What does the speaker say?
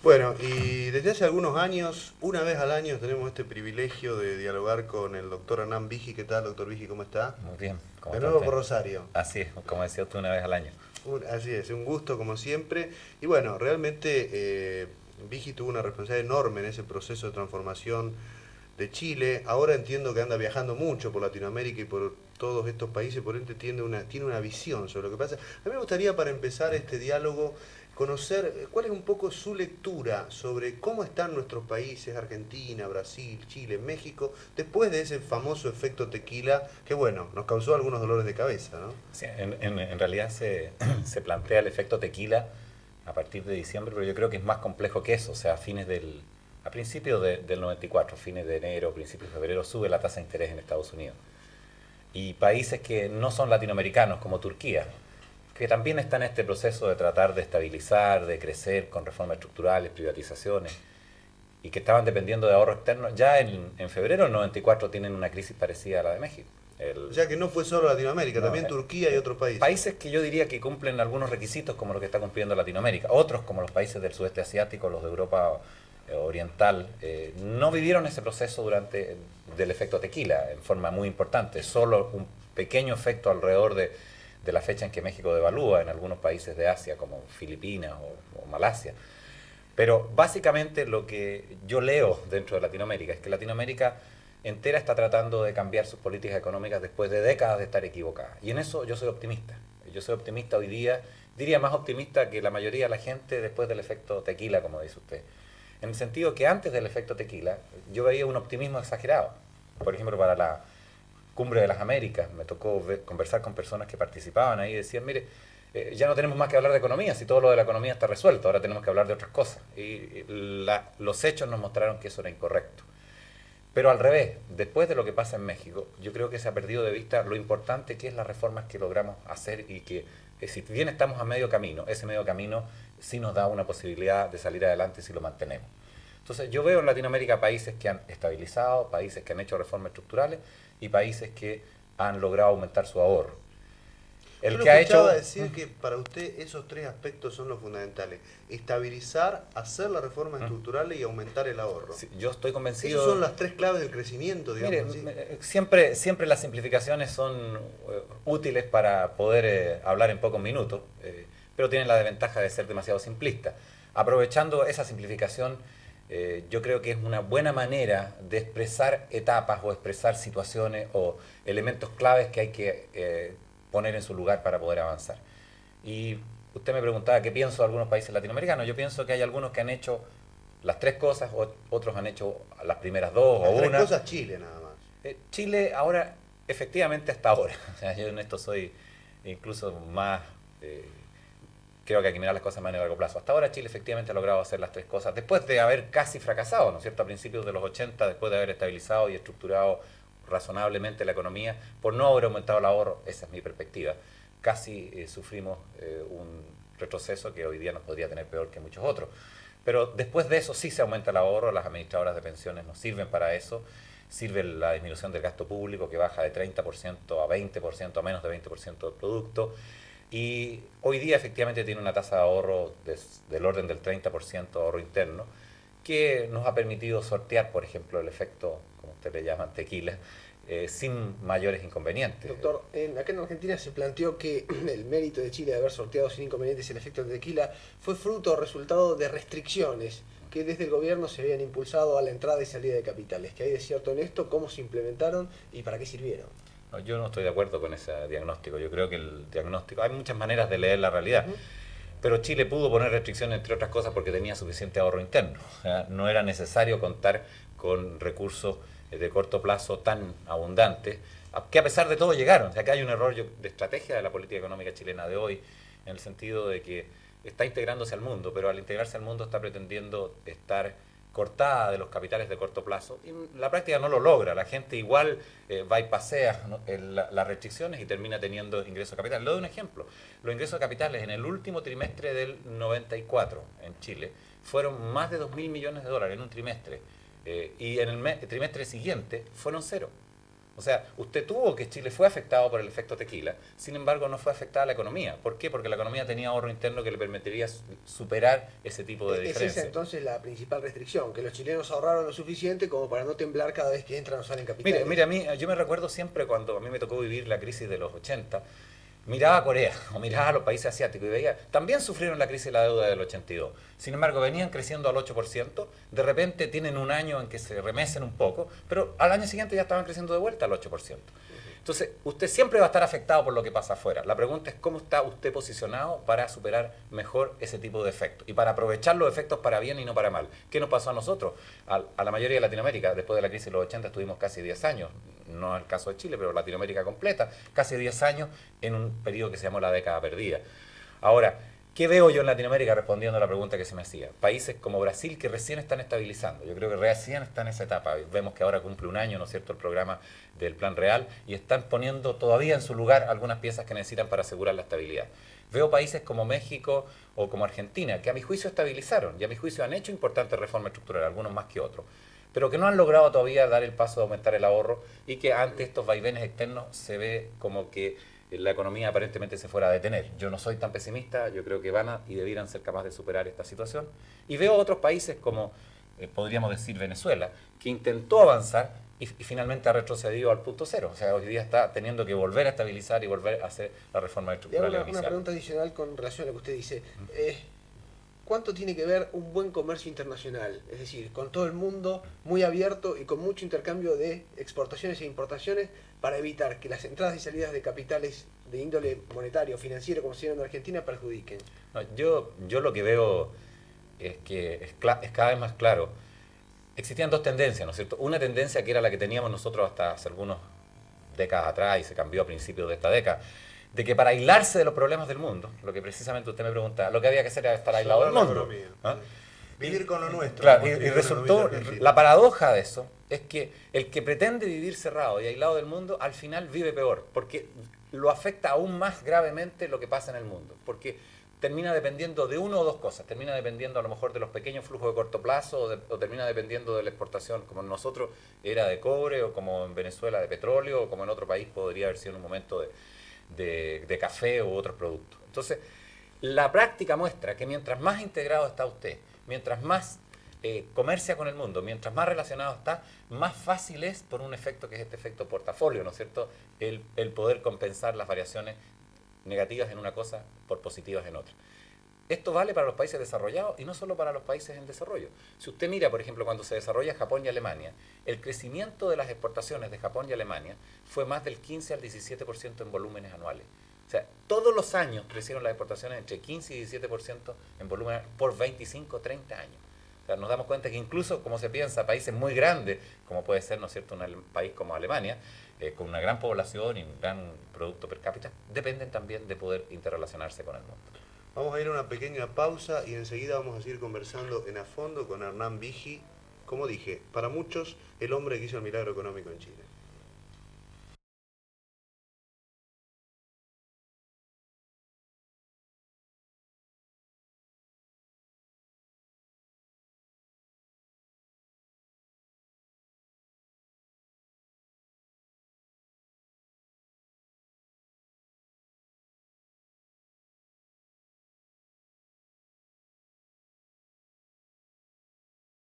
Bueno, y desde hace algunos años, una vez al año, tenemos este privilegio de dialogar con el doctor Hernán Vigi. ¿Qué tal, doctor Vigi? ¿Cómo está? Muy bien, ¿cómo De está nuevo usted? por Rosario. Así es, como decía usted, una vez al año. Así es, un gusto como siempre. Y bueno, realmente Vigi tuvo una responsabilidad enorme en ese proceso de transformación de Chile. Ahora entiendo que anda viajando mucho por Latinoamérica y por todos estos países, por ende tiene una visión sobre lo que pasa. A mí me gustaría, para empezar este diálogo, conocer cuál es un poco su lectura sobre cómo están nuestros países, Argentina, Brasil, Chile, México, después de ese famoso efecto tequila que, bueno, nos causó algunos dolores de cabeza, ¿no? Sí, en realidad se plantea el efecto tequila a partir de diciembre, pero yo creo que es más complejo que eso. O sea, a principios del 94, fines de enero, principios de febrero, sube la tasa de interés en Estados Unidos. Y países que no son latinoamericanos, como Turquía, que también están en este proceso de tratar de estabilizar, de crecer con reformas estructurales, privatizaciones, y que estaban dependiendo de ahorro externo, ya en febrero del 94 tienen una crisis parecida a la de México. O sea que no fue solo Latinoamérica, No, también Turquía y otros países. países que yo diría que cumplen algunos requisitos como lo que está cumpliendo Latinoamérica. Otros, como los países del sudeste asiático, los de Europa oriental, no vivieron ese proceso del efecto tequila en forma muy importante. Solo un pequeño efecto alrededor de la fecha en que México devalúa en algunos países de Asia, como Filipinas o Malasia. Pero básicamente lo que yo leo dentro de Latinoamérica es que Latinoamérica entera está tratando de cambiar sus políticas económicas después de décadas de estar equivocada. Y en eso yo soy optimista. Yo soy optimista hoy día, diría más optimista que la mayoría de la gente después del efecto tequila, como dice usted. En el sentido que antes del efecto tequila yo veía un optimismo exagerado. Por ejemplo, para la Cumbre de las Américas me tocó conversar con personas que participaban ahí y decían, mire, ya no tenemos más que hablar de economía, si todo lo de la economía está resuelto, ahora tenemos que hablar de otras cosas. Y los hechos nos mostraron que eso era incorrecto. Pero al revés, después de lo que pasa en México, yo creo que se ha perdido de vista lo importante que es las reformas que logramos hacer y que si bien estamos a medio camino, ese medio camino sí nos da una posibilidad de salir adelante si lo mantenemos. Entonces yo veo en Latinoamérica países que han estabilizado, países que han hecho reformas estructurales y países que han logrado aumentar su ahorro. Yo El lo que ha escuchaba hecho... decir que para usted esos tres aspectos son los fundamentales. Estabilizar, hacer las reformas estructurales y aumentar el ahorro. Sí, yo estoy convencido... Esas son las tres claves del crecimiento, digamos. Mire, así. Siempre las simplificaciones son útiles para poder hablar en pocos minutos, pero tienen la desventaja de ser demasiado simplistas. Aprovechando esa simplificación, yo creo que es una buena manera de expresar etapas o expresar situaciones o elementos claves que hay que poner en su lugar para poder avanzar. Y usted me preguntaba qué pienso de algunos países latinoamericanos. Yo pienso que hay algunos que han hecho las tres cosas, otros han hecho las primeras dos Las o tres una. cosas Chile nada más. Chile ahora, efectivamente hasta ahora, o sea, yo en esto soy incluso más, creo que hay que mirar las cosas más a largo plazo. Hasta ahora Chile efectivamente ha logrado hacer las tres cosas, después de haber casi fracasado, ¿no es cierto?, a principios de los 80, después de haber estabilizado y estructurado razonablemente la economía, por no haber aumentado el ahorro, esa es mi perspectiva. Casi sufrimos un retroceso que hoy día nos podría tener peor que muchos otros. Pero después de eso sí se aumenta el ahorro, las administradoras de pensiones nos sirven para eso, sirve la disminución del gasto público que baja de 30% a 20%, a menos de 20% del producto, y hoy día efectivamente tiene una tasa de ahorro del orden del 30% de ahorro interno, que nos ha permitido sortear, por ejemplo, el efecto, como usted le llama, tequila, sin mayores inconvenientes. Doctor, acá en Argentina se planteó que el mérito de Chile de haber sorteado sin inconvenientes el efecto de tequila fue fruto o resultado de restricciones que desde el gobierno se habían impulsado a la entrada y salida de capitales. ¿Qué hay de cierto en esto? ¿Cómo se implementaron y para qué sirvieron? No, yo no estoy de acuerdo con ese diagnóstico. Yo creo que el diagnóstico... Hay muchas maneras de leer la realidad. Pero Chile pudo poner restricciones, entre otras cosas, porque tenía suficiente ahorro interno. O sea, no era necesario contar con recursos de corto plazo tan abundantes, que a pesar de todo llegaron. O sea, acá hay un error de estrategia de la política económica chilena de hoy, en el sentido de que está integrándose al mundo, pero al integrarse al mundo está pretendiendo estar cortada de los capitales de corto plazo, y la práctica no lo logra. La gente igual va y pasea, ¿no?, las restricciones y termina teniendo ingresos de capital. Le doy un ejemplo. Los ingresos de capitales en el último trimestre del 94 en Chile fueron más de 2.000 millones de dólares en un trimestre, y en el trimestre siguiente fueron cero. O sea, usted tuvo que Chile fue afectado por el efecto tequila, sin embargo no fue afectada la economía. ¿Por qué? Porque la economía tenía ahorro interno que le permitiría superar ese tipo de diferencias. Es esa entonces la principal restricción, que los chilenos ahorraron lo suficiente como para no temblar cada vez que entran o salen capitales. Mire, a mí, yo me recuerdo siempre cuando a mí me tocó vivir la crisis de los 80, miraba a Corea o miraba a los países asiáticos y veía, también sufrieron la crisis de la deuda del 82. Sin embargo, venían creciendo al 8%, de repente tienen un año en que se remecen un poco, pero al año siguiente ya estaban creciendo de vuelta al 8%. Entonces, usted siempre va a estar afectado por lo que pasa afuera. La pregunta es cómo está usted posicionado para superar mejor ese tipo de efectos y para aprovechar los efectos para bien y no para mal. ¿Qué nos pasó a nosotros? A la mayoría de Latinoamérica, después de la crisis de los 80 estuvimos casi 10 años, no es el caso de Chile, pero Latinoamérica completa, casi 10 años en un periodo que se llamó la década perdida. Ahora, ¿qué veo yo en Latinoamérica respondiendo a la pregunta que se me hacía? Países como Brasil que recién están estabilizando. Yo creo que recién están en esa etapa. Vemos que ahora cumple un año, ¿no es cierto?, el programa del Plan Real y están poniendo todavía en su lugar algunas piezas que necesitan para asegurar la estabilidad. Veo países como México o como Argentina que a mi juicio estabilizaron y a mi juicio han hecho importantes reformas estructurales, algunos más que otros, pero que no han logrado todavía dar el paso de aumentar el ahorro y que ante estos vaivenes externos se ve como que la economía aparentemente se fuera a detener. Yo no soy tan pesimista, yo creo que van y debieran ser capaces de superar esta situación. Y veo otros países como, podríamos decir, Venezuela, que intentó avanzar y finalmente ha retrocedido al punto cero. O sea, hoy día está teniendo que volver a estabilizar y volver a hacer la reforma estructural inicial. Una pregunta adicional con relación a lo que usted dice. ¿Cuánto tiene que ver un buen comercio internacional? Es decir, con todo el mundo muy abierto y con mucho intercambio de exportaciones e importaciones para evitar que las entradas y salidas de capitales de índole monetario o financiero, como se llama en Argentina, perjudiquen. No, yo lo que veo es que es cada vez más claro. Existían dos tendencias, ¿no es cierto? Una tendencia que era la que teníamos nosotros hasta hace algunas décadas atrás y se cambió a principios de esta década, de que para aislarse de los problemas del mundo, lo que precisamente usted me preguntaba, lo que había que hacer era estar aislado del mundo. ¿Ah? Vivir con lo nuestro. Claro, y resultó, la paradoja de eso es que el que pretende vivir cerrado y aislado del mundo, al final vive peor, porque lo afecta aún más gravemente lo que pasa en el mundo, porque termina dependiendo de una o dos cosas, termina dependiendo a lo mejor de los pequeños flujos de corto plazo o termina dependiendo de la exportación, como en nosotros era de cobre o como en Venezuela de petróleo o como en otro país podría haber sido en un momento de café u otros productos. Entonces, la práctica muestra que mientras más integrado está usted, mientras más comercia con el mundo, mientras más relacionado está, más fácil es por un efecto que es este efecto portafolio, ¿no es cierto?, el poder compensar las variaciones negativas en una cosa por positivas en otra. Esto vale para los países desarrollados y no solo para los países en desarrollo. Si usted mira, por ejemplo, cuando se desarrolla Japón y Alemania, el crecimiento de las exportaciones de Japón y Alemania fue más del 15 al 17% en volúmenes anuales. O sea, todos los años crecieron las exportaciones entre 15 y 17% en volumen por 25 o 30 años. O sea, nos damos cuenta que incluso, como se piensa, países muy grandes, como puede ser, ¿no es cierto?, un país como Alemania, con una gran población y un gran producto per cápita, dependen también de poder interrelacionarse con el mundo. Vamos a ir a una pequeña pausa y enseguida vamos a seguir conversando en a fondo con Hernán Vigi, como dije, para muchos el hombre que hizo el milagro económico en Chile.